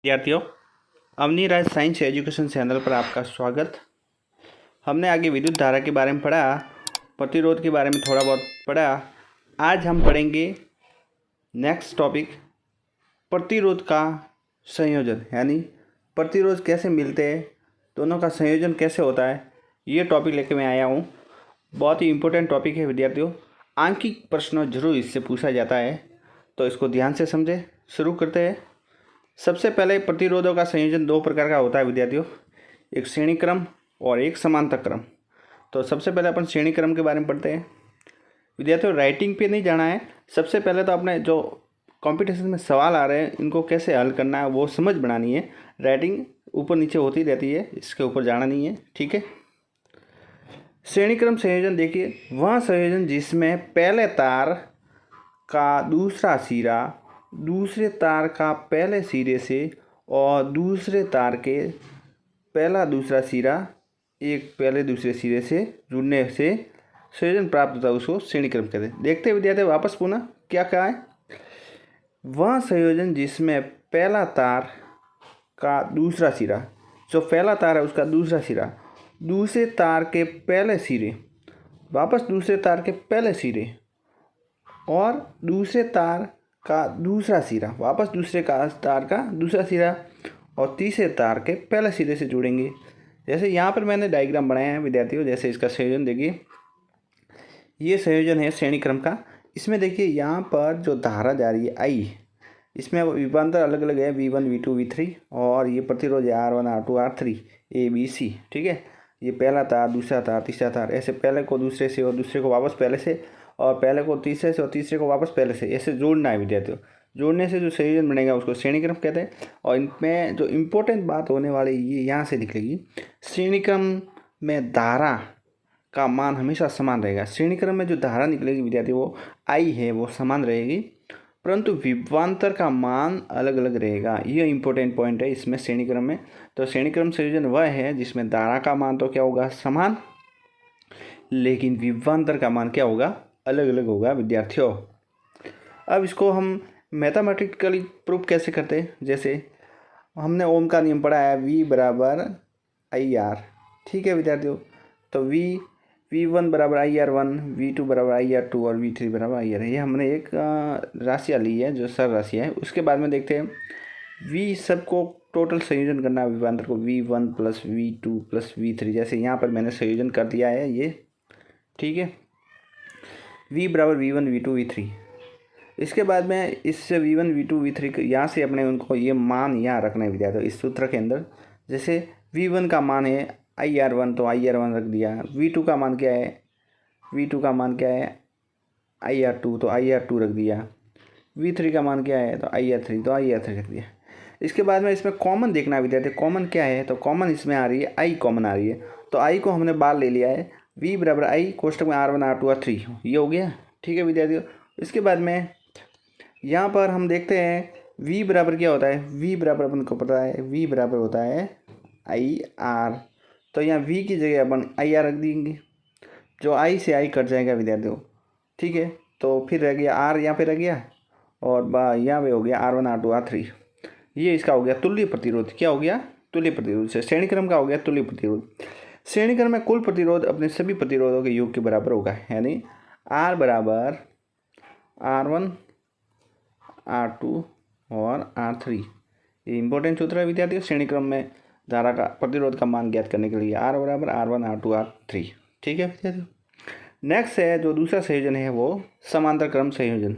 विद्यार्थियों, अवनी राज science education channel पर आपका स्वागत। हमने आगे विद्युत धारा के बारे में पढ़ा, प्रतिरोध के बारे में थोड़ा बहुत पढ़ा। आज हम पढ़ेंगे नेक्स्ट टॉपिक, प्रतिरोध का संयोजन, यानी प्रतिरोध कैसे मिलते हैं, दोनों का संयोजन कैसे होता है। ये टॉपिक लेके मैं आया हूँ। बहुत ही इम्पोर्टेंट टॉपिक है विद्यार्थियों, आंकिक प्रश्न जरूर इससे पूछा जाता है, तो इसको ध्यान से समझे। शुरू करते हैं। सबसे पहले प्रतिरोधों का संयोजन दो प्रकार का होता है विद्यार्थियों, एक श्रेणी क्रम और एक समांतर क्रम। तो सबसे पहले अपन श्रेणी क्रम के बारे में पढ़ते हैं। विद्यार्थियों, राइटिंग पे नहीं जाना है, सबसे पहले तो अपने जो कंपटीशन में सवाल आ रहे हैं इनको कैसे हल करना है वो समझ बनानी है। राइटिंग ऊपर नीचे होती रहती है, इसके ऊपर जाना नहीं है, ठीक है। श्रेणी क्रम संयोजन देखिए, वह संयोजन जिसमें पहले तार का दूसरा सिरा दूसरे तार का पहले सिरे से और दूसरे तार के पहला दूसरा सिरा एक पहले दूसरे सिरे से जुड़ने से संयोजन प्राप्त होता है, उसको श्रेणी क्रम कहते हैं। देखते हैं विद्यार्थी वापस पुनः क्या कहा है। वह संयोजन जिसमें पहला तार का दूसरा सिरा, जो पहला तार है उसका दूसरा सिरा दूसरे तार के पहले सिरे, वापस दूसरे तार के पहले सिरे और दूसरे तार का दूसरा सिरा, वापस दूसरे का तार का दूसरा सिरा और तीसरे तार के पहले सिरे से जुड़ेंगे। जैसे यहाँ पर मैंने डायग्राम बनाया है विद्यार्थियों, जैसे इसका संयोजन देखिए, ये संयोजन है श्रेणी क्रम का। इसमें देखिए यहाँ पर जो धारा जा रही है आई, इसमें विभवांतर अलग अलग है, V1 V2 V3, और ये प्रतिरोध है R1 R2 R3 A B C, ठीक है। ये पहला तार दूसरा तार तीसरा तार, ऐसे पहले को दूसरे से और दूसरे को वापस पहले से और पहले को तीसरे से और तीसरे को वापस पहले से, ऐसे जोड़ना है विद्यार्थियों। जोड़ने से जो संयोजन बनेगा उसको श्रेणी क्रम कहते हैं। और इनमें जो इम्पोर्टेंट बात होने वाली ये यहाँ से निकलेगी, श्रेणी क्रम में धारा का मान हमेशा समान रहेगा। श्रेणी क्रम में जो धारा निकलेगी विद्यार्थियों वो आई है वो समान रहेगी, परंतु विभवांतर का मान अलग अलग रहेगा। ये इंपॉर्टेंट पॉइंट है इसमें श्रेणी क्रम में। तो श्रेणी क्रम संयोजन वह है जिसमें धारा का मान तो क्या होगा, समान, लेकिन विभवांतर का मान क्या होगा, अलग अलग होगा विद्यार्थियों। अब इसको हम मैथमेटिकली प्रूफ कैसे करते हैं। जैसे हमने ओम का नियम पढ़ा है, V बराबर IR, ठीक है विद्यार्थियों। तो V1 बराबर IR1, V2 बराबर IR2 और V3 बराबर IR है। ये हमने एक राशियाँ ली है जो सर राशि है। उसके बाद में देखते हैं V सबको टोटल संयोजन करना है विभवांतर को, V1 plus V2 plus V3, जैसे यहाँ पर मैंने संयोजन कर दिया है ये, ठीक है। V बराबर V1 V2 V3। इसके बाद में इससे V1 V2 V3 यहाँ से अपने उनको ये मान यहाँ रखना है विद्यार्थियों इस सूत्र के अंदर। जैसे V1 का मान है IR1 तो IR1 रख दिया, V2 का मान क्या है, V2 का मान क्या है IR2 तो IR2 रख दिया, V3 का मान क्या है तो IR3 तो IR3 रख दिया। इसके बाद में इसमें कॉमन देखना है विद्यार्थी, कॉमन क्या है, तो कॉमन इसमें आ रही है I कॉमन आ रही है, तो I को हमने बाहर ले लिया है। V बराबर I कोष्टक में R1 R2 R3, ये हो गया, ठीक है विद्यार्थियों। इसके बाद में यहाँ पर हम देखते हैं V बराबर क्या होता है, V बराबर अपन को पता है, V बराबर होता है IR, तो यहाँ V की जगह अपन IR रख देंगे, जो I से I कट जाएगा विद्यार्थियों, ठीक है। तो फिर रह गया R, यहाँ पे रह गया, और यहाँ पे हो गया R1 R2 R3, ये इसका हो गया तुल्य प्रतिरोध। क्या हो गया, तुल्य प्रतिरोध। से श्रेणी क्रम का हो गया तुल्य प्रतिरोध। श्रेणी क्रम में कुल प्रतिरोध अपने सभी प्रतिरोधों के योग के बराबर होगा, यानी R बराबर R1 R2 और R3। ये इंपॉर्टेंट सूत्र है विद्यार्थियों श्रेणी क्रम में धारा का प्रतिरोध का मान ज्ञात करने के लिए, R बराबर R1 R2 R3, ठीक है विद्यार्थियों। नेक्स्ट है जो दूसरा संयोजन है वो समांतर क्रम संयोजन,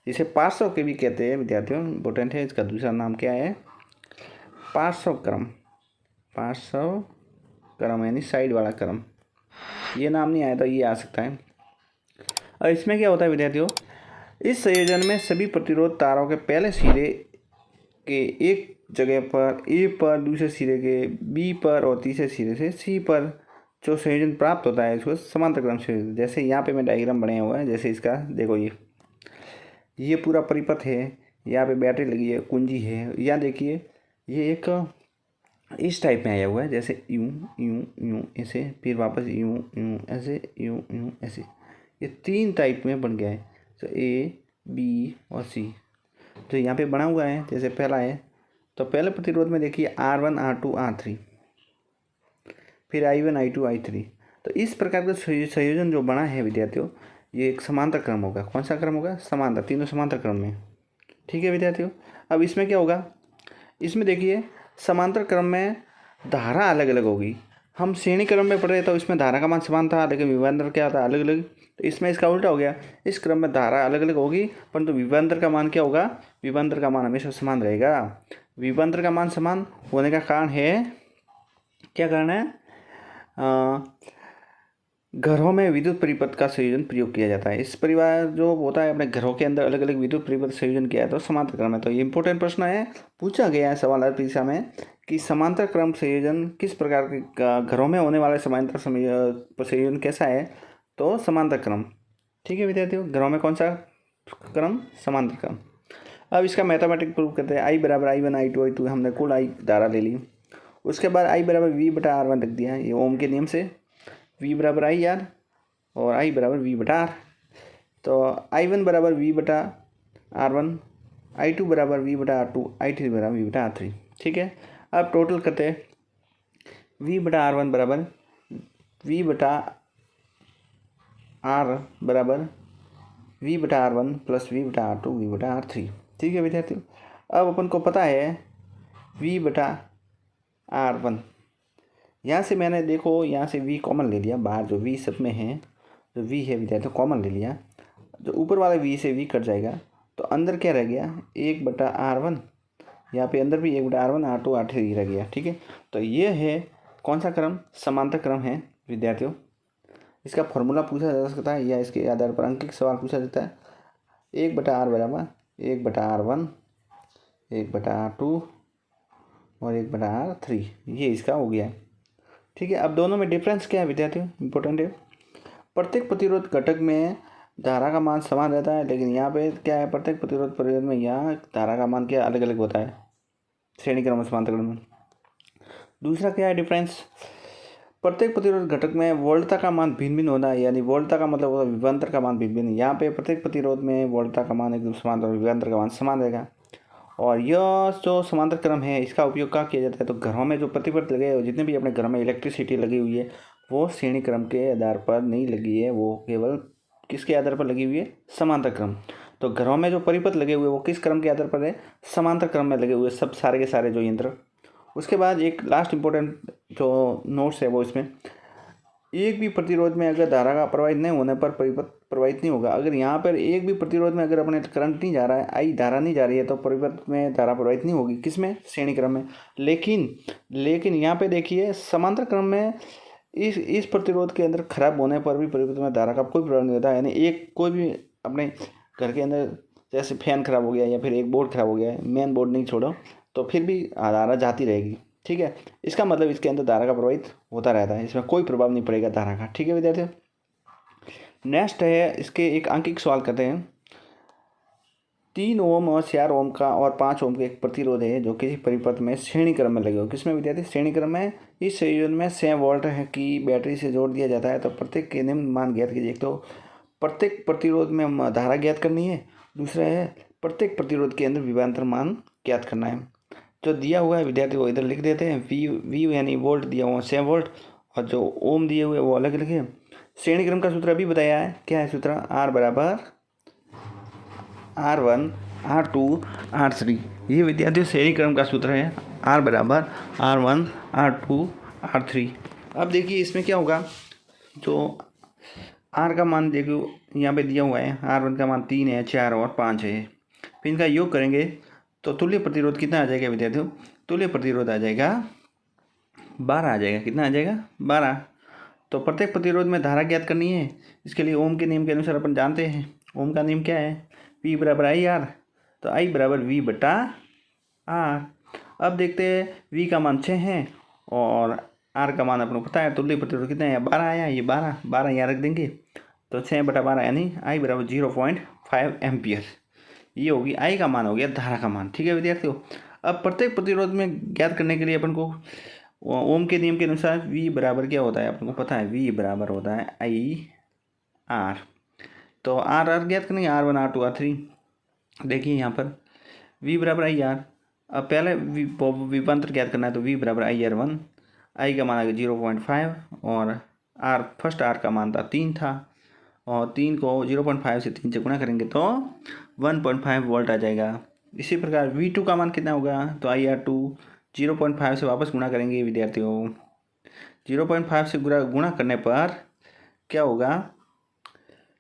जिसे पार्श्व के भी कहते हैं विद्यार्थियों, इंपॉर्टेंट है। इसका दूसरा नाम क्या है, पार्श्व क्रम। पार्श्व क्रम यानी साइड वाला क्रम, ये नाम नहीं आया तो ये आ सकता है। और इसमें क्या होता है विद्यार्थियों, इस संयोजन में सभी प्रतिरोध तारों के पहले सिरे के एक जगह पर A पर, दूसरे सिरे के B पर और तीसरे सिरे से C पर जो संयोजन प्राप्त होता है इसको समांतर क्रम संयोजन। जैसे यहाँ पे मैं डायग्राम बनाया हुआ है, जैसे इसका देखो, ये पूरा परिपथ है, यहाँ पे बैटरी लगी है, कुंजी है, यहाँ देखिए ये एक इस टाइप में आया हुआ है, जैसे यूं यूं यूं ऐसे, फिर वापस यूं यूं ऐसे, यूं यूं ऐसे, ये तीन टाइप में बन गया है। तो A B और C, तो यहाँ पे बना हुआ है। जैसे पहला है तो पहले प्रतिरोध में देखिए R1 R2 R3, फिर I1 I2 I3। तो इस प्रकार का संयोजन जो बना है विद्यार्थियों, ये एक समांतर क्रम होगा। कौन सा क्रम होगा? समांतर, तीनों समांतर क्रम में। ठीक है विद्यार्थियों। अब इसमें क्या होगा? इसमें देखिए समांतर क्रम में धारा अलग अलग होगी। हम श्रेणी क्रम में पढ़ रहे तो इसमें धारा का मान समान था, लेकिन विभवांतर क्या था? अलग अलग। तो इसमें इसका उल्टा हो गया, इस क्रम में धारा अलग अलग होगी परंतु विभवांतर का मान क्या होगा? विभवांतर का मान हमेशा समान रहेगा। विभवांतर का मान समान होने का कारण है, क्या कारण है? घरों में विद्युत परिपथ का संयोजन प्रयोग किया जाता है। इस परिवार जो होता है अपने घरों के अंदर अलग अलग विद्युत परिपथ संयोजन किया है तो समांतर क्रम है। तो ये इंपॉर्टेंट प्रश्न है, पूछा गया है सवाल परीक्षा में कि समांतर क्रम संयोजन किस प्रकार के घरों में होने वाले समांतर संयोजन कैसा है? तो समांतर क्रम। ठीक है विद्यार्थियों, घरों में कौन सा क्रम? समांतर क्रम। अब इसका मैथमेटिक प्रूफ करते हैं। I बराबर I1 I2 I2, हमने कुल I धारा ले ली। उसके बाद I बराबर V/R1 रख दिया, ये ओम के नियम से। V बराबर IR और I बराबर V/R। तो I1 बराबर V/R1, I2 बराबर V/R2, I3 बराबर V/R3। ठीक है। अब टोटल करते हैं। V/R1 बराबर V/R बराबर V/R1 प्लस V/R2 V/R3। ठीक है विद्यार्थियों। अब अपन को पता है V/R1, यहाँ से मैंने देखो यहाँ से V कॉमन ले लिया, बाहर जो V सब में है, जो V है विद्यार्थियों कॉमन ले लिया। जो ऊपर वाले V से V कट जाएगा तो अंदर क्या रह गया? 1/R1। यहाँ पे अंदर भी 1/R1 R2 R3 रह गया। ठीक है। तो ये है कौन सा क्रम? समांतर क्रम है विद्यार्थियों। इसका फॉर्मूला पूछा जा सकता है या इसके आधार पर अंकित सवाल पूछा जाता है। 1/R बराबर 1/R1, 1/R2 और 1/R3, ये इसका हो गया। ठीक है। अब दोनों में डिफरेंस क्या है विद्यार्थियों? इंपॉर्टेंट है। प्रत्येक प्रतिरोध घटक में धारा का मान समान रहता है, लेकिन यहाँ पे क्या है? प्रत्येक प्रतिरोध परिरोध में यहाँ धारा का मान क्या अलग अलग होता है? श्रेणी क्रम, समांतर क्रम में। दूसरा क्या है डिफरेंस? प्रत्येक प्रतिरोध घटक में वोल्टता का मान भिन्न भिन्न होना है, यानी वोल्टता का मतलब होता है विभवांतर का मान भिन्न भिन्न। यहाँ पे प्रत्येक प्रतिरोध में वोल्टता का मान एकदम समान और विभवांतर का मान समान रहेगा। और यह जो समांतर क्रम है इसका उपयोग क्या किया जाता है? तो घरों में जो प्रतिपथ लगे हैं, जितने भी अपने घर में इलेक्ट्रिसिटी लगी हुई है, वो श्रेणी क्रम के आधार पर नहीं लगी है, वो केवल किसके आधार पर लगी हुई है? समांतर क्रम। तो घरों में जो परिपथ लगे हुए वो किस क्रम के आधार पर है? समांतर क्रम में लगे हुए सब सारे के सारे जो यंत्र। उसके बाद एक लास्ट इंपॉर्टेंट जो नोट्स है वो इसमें, एक भी प्रतिरोध में अगर धारा का प्रवाहित नहीं होने पर परिपथ प्रवाहित नहीं होगा। अगर यहाँ पर एक भी प्रतिरोध में अगर अपने करंट नहीं जा रहा है, आई धारा नहीं जा रही है, तो परिपथ में धारा प्रवाहित नहीं होगी। किसमें? श्रेणी क्रम में। लेकिन यहाँ पे देखिए समांतर क्रम में इस प्रतिरोध के अंदर खराब होने पर भी परिपथ में धारा का कोई प्रभाव नहीं होता। यानी एक कोई भी अपने घर के अंदर जैसे फैन खराब हो गया या फिर एक बोर्ड खराब हो गया है, मेन बोर्ड नहीं छोड़ो, तो फिर भी धारा जाती रहेगी। ठीक है। इसका मतलब इसके अंदर धारा का प्रवाहित होता रहता है, इसमें कोई प्रभाव नहीं पड़ेगा धारा का। ठीक है विद्यार्थियों। नेक्स्ट है इसके एक अंकित सवाल करते हैं। 3 ओम और 4 ओम का और 5 ओम का एक प्रतिरोध है जो किसी परिपथ में श्रेणी क्रम में लगे हो। किसमें विद्यार्थी? श्रेणी क्रम में। इस संयोजन में 6 वोल्ट है की बैटरी से जोड़ दिया जाता है। तो प्रत्येक के निम्न मान ज्ञात कीजिए। तो प्रत्येक प्रतिरोध में धारा ज्ञात करनी है, दूसरा है प्रत्येक प्रतिरोध के अंदर विभवांतर मान ज्ञात करना है। जो दिया हुआ है विद्यार्थी वो इधर लिख देते हैं। वी यानी वोल्ट दिया हुआ 6 वोल्ट, और जो ओम दिए हुए वो अलग लिखे। श्रेणी क्रम का सूत्र अभी बताया है। क्या है सूत्र? R बराबर R1 R2 R3। ये विद्यार्थियों श्रेणी क्रम का सूत्र है। R बराबर R1 R2 R3। अब देखिए इसमें क्या होगा, जो R का मान देखो यहाँ पे दिया हुआ है। R1 का मान 3 है, 4 और 5 है। फिर इनका योग करेंगे तो तुल्य प्रतिरोध कितना आ जाएगा विद्यार्थियों? तुल्य प्रतिरोध आ जाएगा 12 आ जाएगा। कितना आ जाएगा? 12। तो प्रत्येक प्रतिरोध में धारा ज्ञात करनी है। इसके लिए ओम के नियम के अनुसार अपन जानते हैं। ओम का नियम क्या है? P बराबर IR। तो I बराबर V/R। अब देखते हैं V का मान 6 है और R का मान अपन को पता है। तुल्य प्रतिरोध कितना है? 12 आया। ये 12 यहाँ रख देंगे तो 6/12 यानी I बराबर 0.5 एम्पियर। ये होगी I का मान, हो गया धारा का मान। ठीक है विद्यार्थियों। अब प्रत्येक प्रतिरोध में ज्ञात करने के लिए अपन को ओम के नियम के अनुसार V बराबर क्या होता है? अपन को पता है V बराबर होता है IR। तो R ज्ञात करेंगे, R1 R2 R3। देखिए यहाँ पर V बराबर IR, अब पहले विभवांतर ज्ञात करना है, तो v बराबर IR1, आई का मान आ गया 0.5 और आर फर्स्ट आर का मान था 3 था, और 3 को 0.5 से 3 से गुणा करेंगे तो 1.5 वोल्ट आ जाएगा। इसी प्रकार V2 का मान कितना होगा, तो IR2 0.5 से वापस गुणा करेंगे विद्यार्थियों, 0.5 से गुणा करने पर क्या होगा,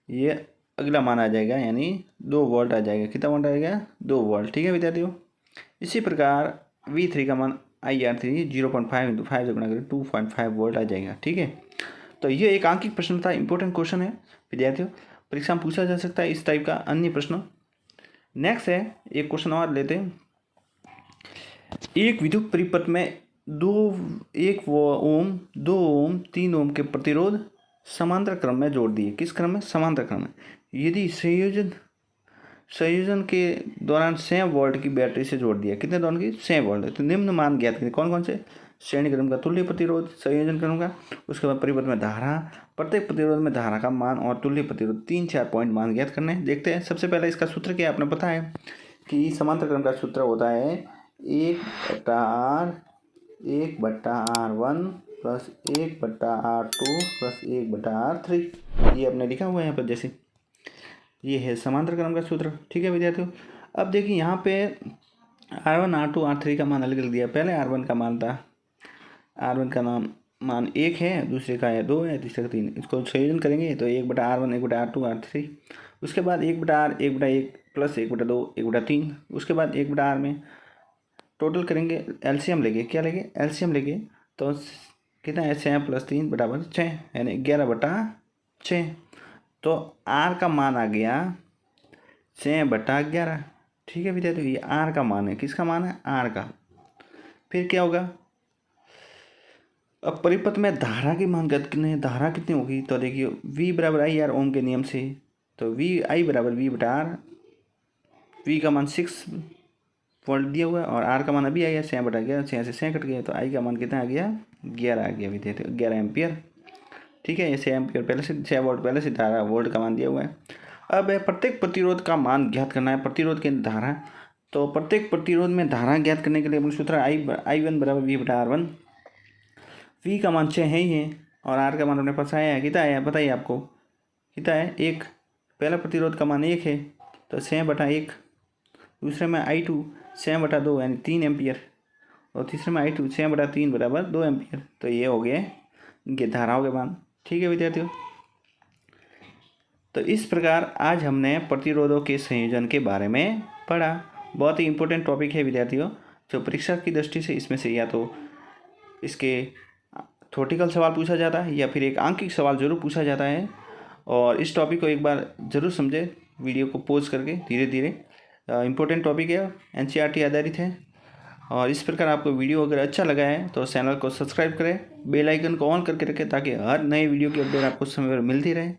ये अगला मान आ जाएगा, यानी 2 वोल्ट आ जाएगा। कितना वोल्ट आ जाएगा, 2 वोल्ट। ठीक है विद्यार्थियों। इसी प्रकार V3 का मान IR3 0.5 इंटू 5 से गुणा करें 2.5 वोल्ट आ जाएगा। ठीक है, तो ये एक आंकिक प्रश्न था, इंपॉर्टेंट क्वेश्चन है विद्यार्थियों, परीक्षा में पूछा जा सकता है इस टाइप का अन्य प्रश्न। नेक्स्ट है एक क्वेश्चन और लेते हैं। एक विद्युत परिपथ में 1 ओम 2 ओम 3 ओम के प्रतिरोध समांतर क्रम में जोड़ दिए। किस क्रम में, समांतर क्रम में। यदि संयोजन के दौरान 6 वोल्ट की बैटरी से जोड़ दिया, कितने दौरान की, 6 वोल्ट, तो निम्न मान ज्ञात करें। कौन कौन से, श्रेणी क्रम का तुल्य प्रतिरोध, संयोजन क्रम का, उसके बाद परिपथ में धारा, प्रत्येक प्रतिरोध में धारा का मान और तुल्य प्रतिरोध, 3-4 पॉइंट मान ज्ञात करने हैं। देखते हैं। सबसे पहले इसका सूत्र क्या है, आपने पता है कि समांतर क्रम का सूत्र होता है 1/R1 plus 1/R2 plus 1/R3। ये आपने लिखा हुआ है यहाँ पर, जैसे ये है समांतर क्रम का सूत्र। ठीक है विद्यार्थियों। अब देखिए यहाँ पे R1 R2 R3 का मान अलग अलग दिया। पहले R1 का मान था, R1 का मान 1 है, दूसरे का है 2 है, तीसरे का 3। इसको संयोजन करेंगे तो 1/R1 1/R2 R3, उसके बाद 1/R 1/1 प्लस 1/2 1/3, उसके बाद 1/R में टोटल करेंगे, एलसीएम लेंगे। क्या लेंगे, एलसीएम लेंगे, तो कितना है, 6 + 3 = 6, यानी 11/6। तो आर का मान आ गया 6/11। ठीक है विद्यार्थियों, ये आर का मान है। किसका मान है, आर का। फिर क्या होगा, अब परिपथ में धारा की मान ज्ञात करनी है। धारा कितनी होगी, तो देखिए V बराबर IR ओम के नियम से, तो I बराबर V/R। V का मान 6 वोल्ट दिया हुआ है और R का मान अभी आया 6/11, 6 से 6 कट गया, तो I का मान कितना आ गया, 11 आ गया विद्यार्थियों, 11 एम्पियर। ठीक है, ये 6 एम्पियर पहले से, 6 वोल्ट पहले से धारा वोल्ट का मान दिया हुआ है। अब है प्रत्येक प्रतिरोध का मान ज्ञात करना है, प्रतिरोध के धारा। तो प्रत्येक प्रतिरोध में धारा ज्ञात करने के लिए अपना सूत्र I1 बराबर V/R1। V का मान 6 है ही है और R का मान अपने पास आया है। कितना आया बताइए, आपको कितना है, 1। पहला प्रतिरोध का मान 1 है, तो 6/1। दूसरे में I2 6/2 यानी 3 एम्पियर, और तीसरे में I2 6/3 बराबर 2 एम्पियर। तो ये हो गए इनके धाराओं के मान। ठीक है विद्यार्थियों। तो इस प्रकार आज हमने प्रतिरोधों के संयोजन के बारे में पढ़ा। बहुत ही इंपॉर्टेंट टॉपिक है विद्यार्थियों, जो परीक्षा की दृष्टि से इसमें से या तो इसके थ्योरेटिकल सवाल पूछा जाता है या फिर एक आंकिक सवाल जरूर पूछा जाता है। और इस टॉपिक को एक बार ज़रूर समझें, वीडियो को पॉज करके धीरे धीरे। इम्पोर्टेंट टॉपिक है, NCERT आधारित है। और इस प्रकार आपको वीडियो अगर अच्छा लगा है तो चैनल को सब्सक्राइब करें, बेल आइकन को ऑन करके रखें ताकि हर नए वीडियो की अपडेट आपको समय पर मिलती रहे।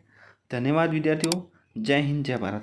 धन्यवाद विद्यार्थियों। जय हिंद, जय भारत।